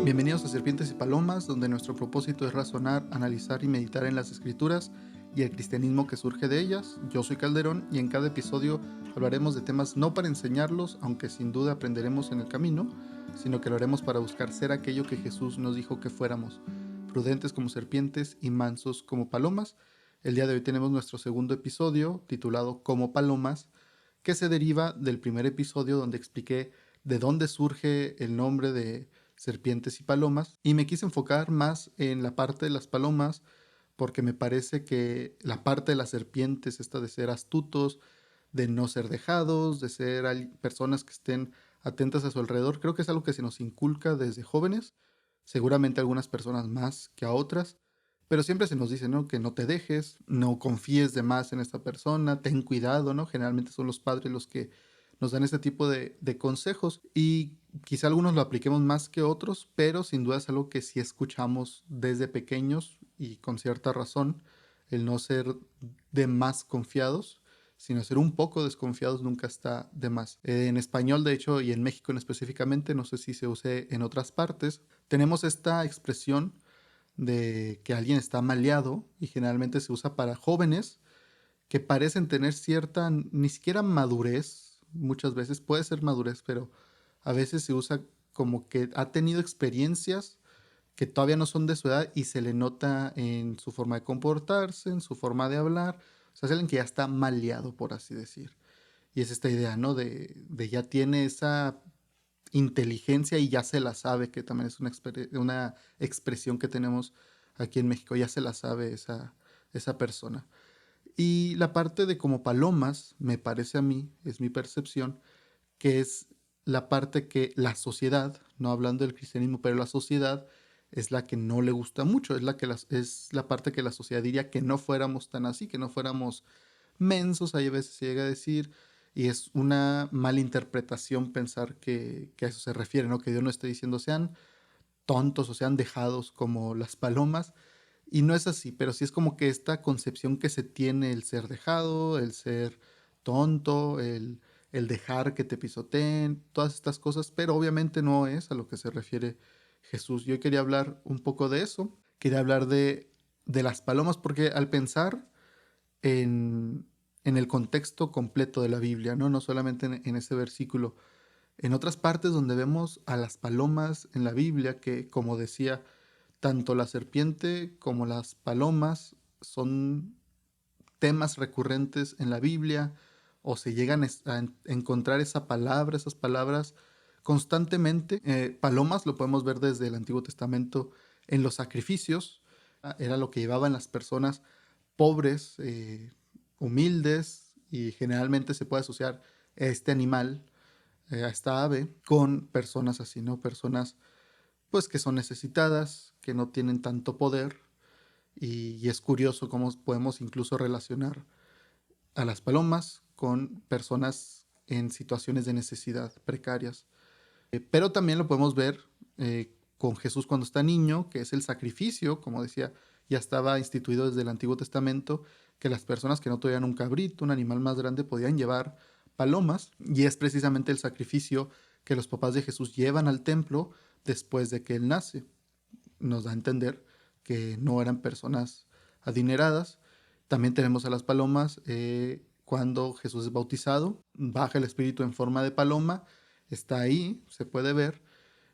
Bienvenidos a Serpientes y Palomas, donde nuestro propósito es razonar, analizar y meditar en las escrituras y el cristianismo que surge de ellas. Yo soy Calderón y en cada episodio hablaremos de temas no para enseñarlos, aunque sin duda aprenderemos en el camino, sino que lo haremos para buscar ser aquello que Jesús nos dijo que fuéramos, prudentes como serpientes y mansos como palomas. El día de hoy tenemos nuestro segundo episodio, titulado Como Palomas, que se deriva del primer episodio donde expliqué de dónde surge el nombre de serpientes y palomas, y me quise enfocar más en la parte de las palomas porque me parece que la parte de las serpientes, esta de ser astutos, de no ser dejados, de ser personas que estén atentas a su alrededor, creo que es algo que se nos inculca desde jóvenes, seguramente a algunas personas más que a otras, pero siempre se nos dice, ¿no? Que no te dejes, no confíes de más en esta persona, ten cuidado, ¿no? Generalmente son los padres los que nos dan este tipo de consejos y quizá algunos lo apliquemos más que otros, pero sin duda es algo que sí escuchamos desde pequeños y con cierta razón, el no ser de más confiados, sino ser un poco desconfiados nunca está de más. En español, de hecho, y en México en específicamente, no sé si se use en otras partes, tenemos esta expresión de que alguien está maleado y generalmente se usa para jóvenes que parecen tener cierta, ni siquiera madurez, muchas veces puede ser madurez, pero a veces se usa como que ha tenido experiencias que todavía no son de su edad y se le nota en su forma de comportarse, en su forma de hablar. O sea, es alguien que ya está maleado, por así decir. Y es esta idea, ¿no? De ya tiene esa inteligencia y ya se la sabe, que también es una expresión que tenemos aquí en México, ya se la sabe esa persona. Y la parte de como palomas, me parece a mí, es mi percepción, que es la parte que la sociedad, no hablando del cristianismo, pero la sociedad es la que no le gusta mucho, es la parte que la sociedad diría que no fuéramos tan así, que no fuéramos mensos, hay veces se llega a decir, y es una mala interpretación pensar que a eso se refiere, ¿no? Que Dios no esté diciendo sean tontos o sean dejados como las palomas, y no es así, pero sí es como que esta concepción que se tiene, el ser dejado, el ser tonto, el dejar que te pisoteen, todas estas cosas, pero obviamente no es a lo que se refiere Jesús. Yo quería hablar un poco de eso, quería hablar de las palomas, porque al pensar en el contexto completo de la Biblia, ¿no? No solamente en ese versículo, en otras partes donde vemos a las palomas en la Biblia, que como decía, tanto la serpiente como las palomas son temas recurrentes en la Biblia o se llegan a encontrar esas palabras constantemente. Palomas lo podemos ver desde el Antiguo Testamento en los sacrificios. Era lo que llevaban las personas pobres, humildes, y generalmente se puede asociar este animal, a esta ave, con personas así, ¿no? Personas pues que son necesitadas, que no tienen tanto poder, y es curioso cómo podemos incluso relacionar a las palomas con personas en situaciones de necesidad precarias. Pero también lo podemos ver con Jesús cuando está niño, que es el sacrificio, como decía, ya estaba instituido desde el Antiguo Testamento, que las personas que no tuvieran un cabrito, un animal más grande, podían llevar palomas, y es precisamente el sacrificio que los papás de Jesús llevan al templo después de que él nace. Nos da a entender que no eran personas adineradas. También tenemos a las palomas cuando Jesús es bautizado, baja el espíritu en forma de paloma, está ahí, se puede ver.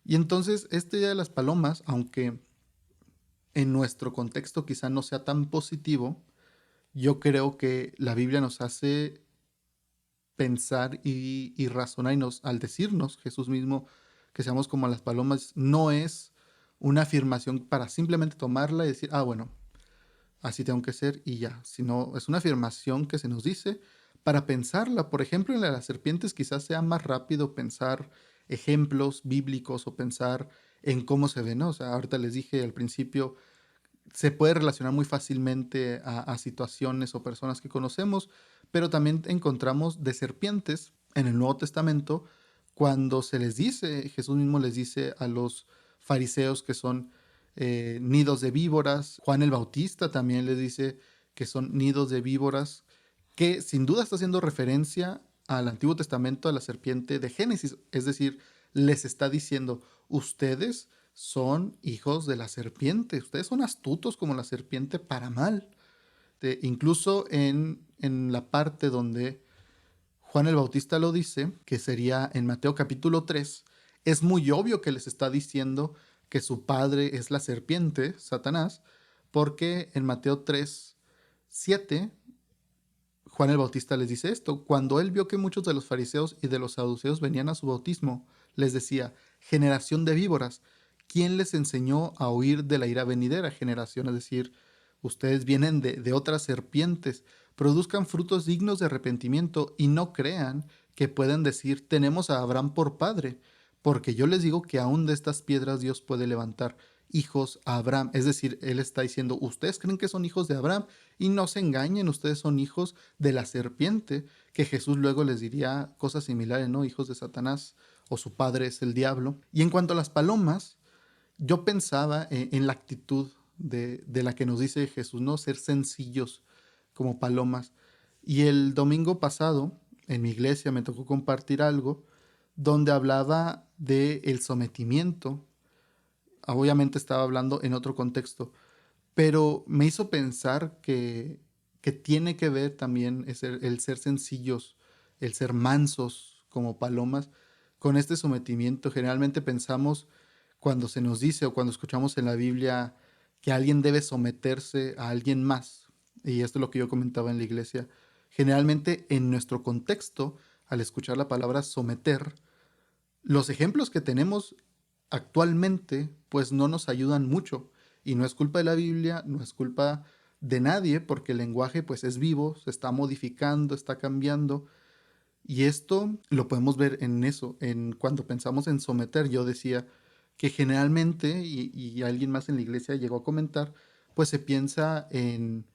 Y entonces este día de las palomas, aunque en nuestro contexto quizá no sea tan positivo, yo creo que la Biblia nos hace pensar y razonar, al decirnos Jesús mismo que seamos como las palomas, no es una afirmación para simplemente tomarla y decir, ah, bueno, así tengo que ser y ya, sino es una afirmación que se nos dice para pensarla. Por ejemplo, en las serpientes quizás sea más rápido pensar ejemplos bíblicos o pensar en cómo se ven, ¿no? O sea, ahorita les dije al principio, se puede relacionar muy fácilmente a situaciones o personas que conocemos, pero también encontramos de serpientes en el Nuevo Testamento cuando se les dice, Jesús mismo les dice a los fariseos que son nidos de víboras. Juan el Bautista también les dice que son nidos de víboras, que sin duda está haciendo referencia al Antiguo Testamento, a la serpiente de Génesis. Es decir, les está diciendo, ustedes son hijos de la serpiente. Ustedes son astutos como la serpiente para mal. Incluso en la parte donde Juan el Bautista lo dice, que sería en Mateo capítulo 3, es muy obvio que les está diciendo que su padre es la serpiente, Satanás, porque en Mateo 3, 7, Juan el Bautista les dice esto: cuando él vio que muchos de los fariseos y de los saduceos venían a su bautismo, les decía: generación de víboras, ¿quién les enseñó a huir de la ira venidera? Generación, es decir, ustedes vienen de otras serpientes, produzcan frutos dignos de arrepentimiento y no crean que pueden decir: tenemos a Abraham por padre, porque yo les digo que aún de estas piedras Dios puede levantar hijos a Abraham. Es decir, él está diciendo: ustedes creen que son hijos de Abraham y no se engañen, ustedes son hijos de la serpiente, que Jesús luego les diría cosas similares, ¿no? Hijos de Satanás, o su padre es el diablo. Y en cuanto a las palomas, yo pensaba en la actitud de la que nos dice Jesús, ¿no? Ser sencillos como palomas. Y el domingo pasado, en mi iglesia, me tocó compartir algo donde hablaba del sometimiento. Obviamente estaba hablando en otro contexto, pero me hizo pensar que tiene que ver también el ser sencillos, el ser mansos como palomas, con este sometimiento. Generalmente pensamos, cuando se nos dice o cuando escuchamos en la Biblia que alguien debe someterse a alguien más, y esto es lo que yo comentaba en la iglesia, generalmente en nuestro contexto, al escuchar la palabra someter, los ejemplos que tenemos actualmente pues no nos ayudan mucho, y no es culpa de la Biblia, no es culpa de nadie, porque el lenguaje pues es vivo, se está modificando, está cambiando, y esto lo podemos ver en eso, en cuando pensamos en someter. Yo decía que generalmente, y alguien más en la iglesia llegó a comentar, pues se piensa en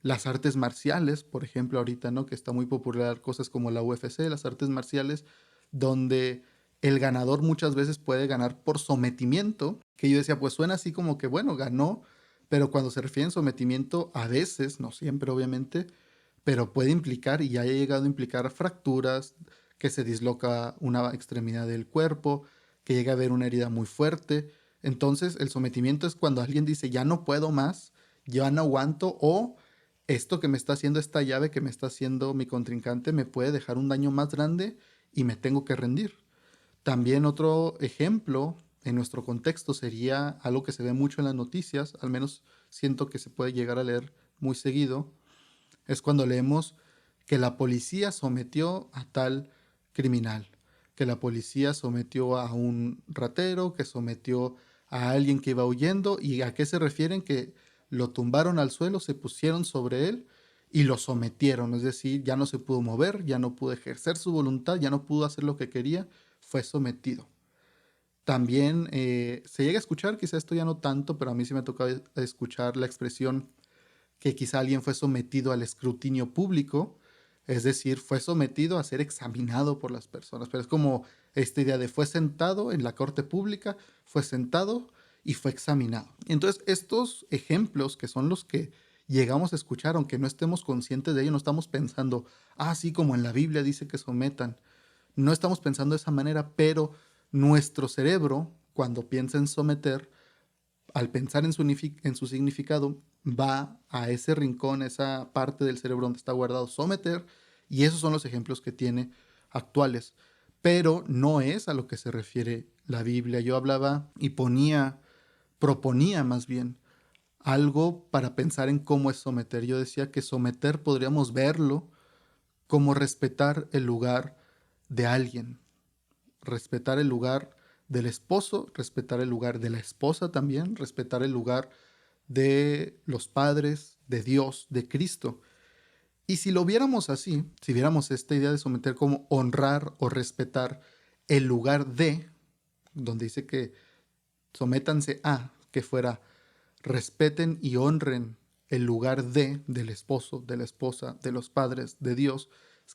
las artes marciales, por ejemplo, ahorita, ¿no? Que está muy popular cosas como la UFC, las artes marciales, donde el ganador muchas veces puede ganar por sometimiento, que yo decía, pues suena así como que, bueno, ganó, pero cuando se refiere a sometimiento, a veces, no siempre obviamente, pero puede implicar, y ya ha llegado a implicar, fracturas, que se disloca una extremidad del cuerpo, que llega a haber una herida muy fuerte. Entonces, el sometimiento es cuando alguien dice: ya no puedo más, ya no aguanto, o esto que me está haciendo, esta llave que me está haciendo mi contrincante, me puede dejar un daño más grande y me tengo que rendir. También otro ejemplo en nuestro contexto sería algo que se ve mucho en las noticias, al menos siento que se puede llegar a leer muy seguido, es cuando leemos que la policía sometió a tal criminal, que la policía sometió a un ratero, que sometió a alguien que iba huyendo. ¿Y a qué se refieren? Que lo tumbaron al suelo, se pusieron sobre él y lo sometieron. Es decir, ya no se pudo mover, ya no pudo ejercer su voluntad, ya no pudo hacer lo que quería, fue sometido. También se llega a escuchar, quizá esto ya no tanto, pero a mí sí me ha tocado escuchar la expresión que quizá alguien fue sometido al escrutinio público, es decir, fue sometido a ser examinado por las personas. Pero es como esta idea de: fue sentado en la corte pública, fue sentado y fue examinado. Entonces, estos ejemplos, que son los que llegamos a escuchar, aunque no estemos conscientes de ello, no estamos pensando: así como en la Biblia dice que sometan. No estamos pensando de esa manera, pero nuestro cerebro, cuando piensa en someter, al pensar en su significado, va a ese rincón, esa parte del cerebro donde está guardado someter, y esos son los ejemplos que tiene actuales. Pero no es a lo que se refiere la Biblia. Yo hablaba y proponía más bien algo para pensar en cómo es someter. Yo decía que someter podríamos verlo como respetar el lugar de alguien, respetar el lugar del esposo, respetar el lugar de la esposa también, respetar el lugar de los padres, de Dios, de Cristo. Y si lo viéramos así, si viéramos esta idea de someter como honrar o respetar el lugar de, donde dice que sométanse a, que fuera respeten y honren el lugar del esposo, de la esposa, de los padres, de Dios,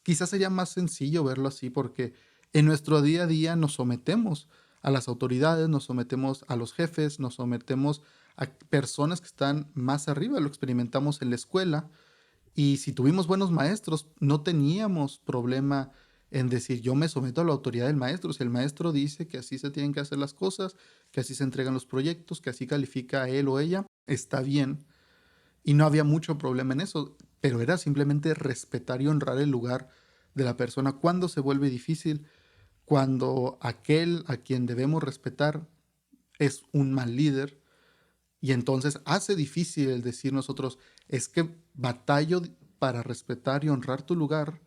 quizás sería más sencillo verlo así, porque en nuestro día a día nos sometemos a las autoridades, nos sometemos a los jefes, nos sometemos a personas que están más arriba. Lo experimentamos en la escuela, y si tuvimos buenos maestros, no teníamos problema en decir yo me someto a la autoridad del maestro. Si el maestro dice que así se tienen que hacer las cosas, que así se entregan los proyectos, que así califica a él o ella, está bien. Y no había mucho problema en eso, pero era simplemente respetar y honrar el lugar de la persona. Cuando se vuelve difícil, cuando aquel a quien debemos respetar es un mal líder, y entonces hace difícil el decir nosotros, es que batallo para respetar y honrar tu lugar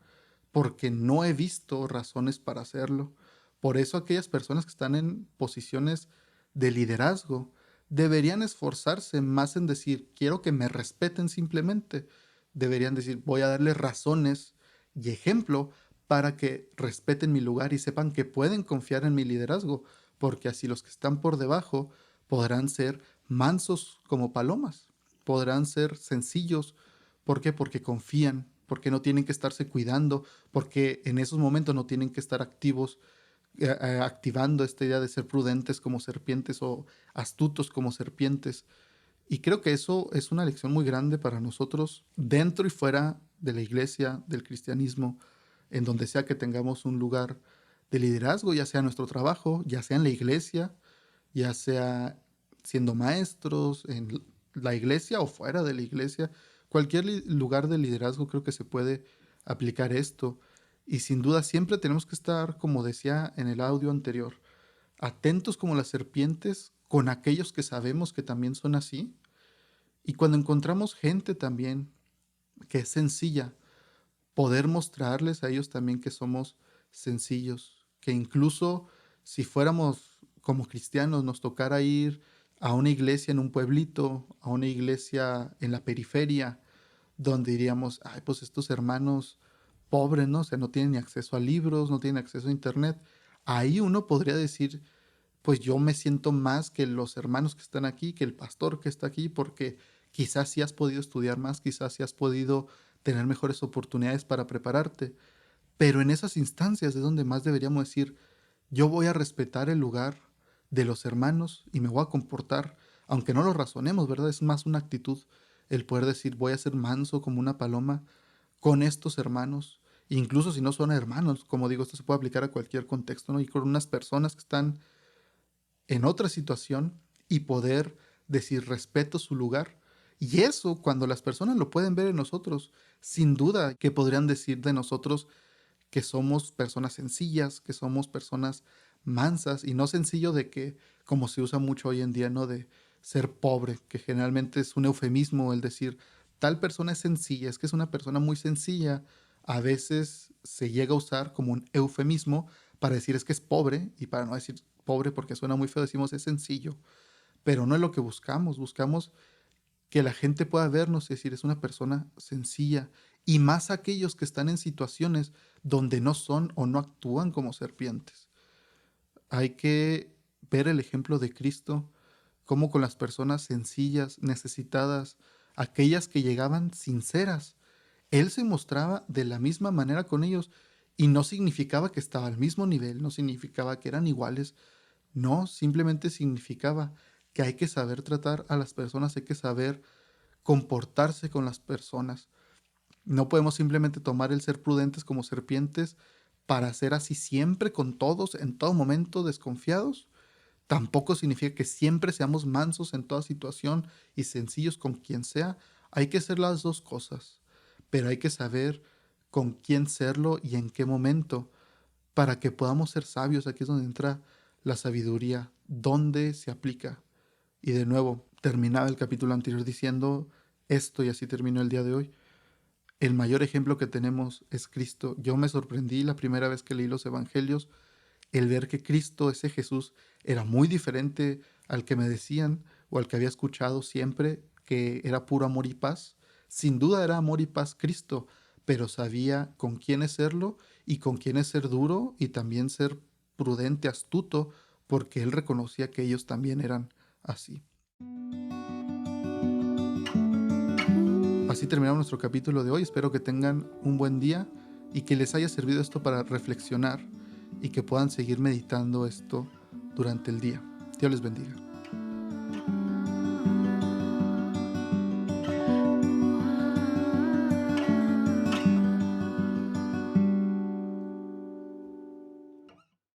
porque no he visto razones para hacerlo. Por eso aquellas personas que están en posiciones de liderazgo deberían esforzarse más en decir, quiero que me respeten simplemente. Deberían decir, voy a darles razones y ejemplo para que respeten mi lugar y sepan que pueden confiar en mi liderazgo, porque así los que están por debajo podrán ser mansos como palomas, podrán ser sencillos. ¿Por qué? Porque confían, porque no tienen que estarse cuidando, porque en esos momentos no tienen que estar activos, activando esta idea de ser prudentes como serpientes o astutos como serpientes. Y creo que eso es una lección muy grande para nosotros dentro y fuera de la iglesia, del cristianismo, en donde sea que tengamos un lugar de liderazgo, ya sea en nuestro trabajo, ya sea en la iglesia, ya sea siendo maestros en la iglesia o fuera de la iglesia. Cualquier lugar de liderazgo creo que se puede aplicar esto. Y sin duda siempre tenemos que estar, como decía en el audio anterior, atentos como las serpientes con aquellos que sabemos que también son así. Y cuando encontramos gente también que es sencilla, poder mostrarles a ellos también que somos sencillos, que incluso si fuéramos como cristianos, nos tocara ir a una iglesia en un pueblito, a una iglesia en la periferia, donde diríamos, ay, pues estos hermanos pobres, ¿no? O sea, no tienen ni acceso a libros, no tienen acceso a internet. Ahí uno podría decir, pues yo me siento más que los hermanos que están aquí, que el pastor que está aquí, porque quizás sí has podido estudiar más, quizás sí has podido tener mejores oportunidades para prepararte. Pero en esas instancias es donde más deberíamos decir, yo voy a respetar el lugar de los hermanos y me voy a comportar, aunque no lo razonemos, ¿verdad? Es más una actitud el poder decir, voy a ser manso como una paloma con estos hermanos, incluso si no son hermanos, como digo, esto se puede aplicar a cualquier contexto, ¿no? Y con unas personas que están en otra situación y poder decir respeto su lugar. Y eso, cuando las personas lo pueden ver en nosotros, sin duda que podrían decir de nosotros que somos personas sencillas, que somos personas mansas y no sencillo de que, como se usa mucho hoy en día, ¿no? De ser pobre, que generalmente es un eufemismo el decir tal persona es sencilla, es que es una persona muy sencilla. A veces se llega a usar como un eufemismo para decir es que es pobre y para no decir pobre porque suena muy feo decimos es sencillo, pero no es lo que buscamos, buscamos que la gente pueda vernos y decir es una persona sencilla y más aquellos que están en situaciones donde no son o no actúan como serpientes. Hay que ver el ejemplo de Cristo, cómo con las personas sencillas, necesitadas, aquellas que llegaban sinceras, Él se mostraba de la misma manera con ellos y no significaba que estaba al mismo nivel, no significaba que eran iguales, no, simplemente significaba que hay que saber tratar a las personas, hay que saber comportarse con las personas. No podemos simplemente tomar el ser prudentes como serpientes para ser así siempre con todos, en todo momento desconfiados. Tampoco significa que siempre seamos mansos en toda situación y sencillos con quien sea. Hay que ser las dos cosas, pero hay que saber con quién serlo y en qué momento para que podamos ser sabios. Aquí es donde entra la sabiduría, dónde se aplica. Y de nuevo, terminaba el capítulo anterior diciendo esto y así terminó el día de hoy. El mayor ejemplo que tenemos es Cristo. Yo me sorprendí la primera vez que leí los evangelios, el ver que Cristo, ese Jesús, era muy diferente al que me decían o al que había escuchado siempre que era puro amor y paz. Sin duda era amor y paz Cristo, pero sabía con quién es serlo y con quién es ser duro y también ser prudente, astuto, porque él reconocía que ellos también eran así. Así terminamos nuestro capítulo de hoy. Espero que tengan un buen día y que les haya servido esto para reflexionar y que puedan seguir meditando esto durante el día. Dios les bendiga.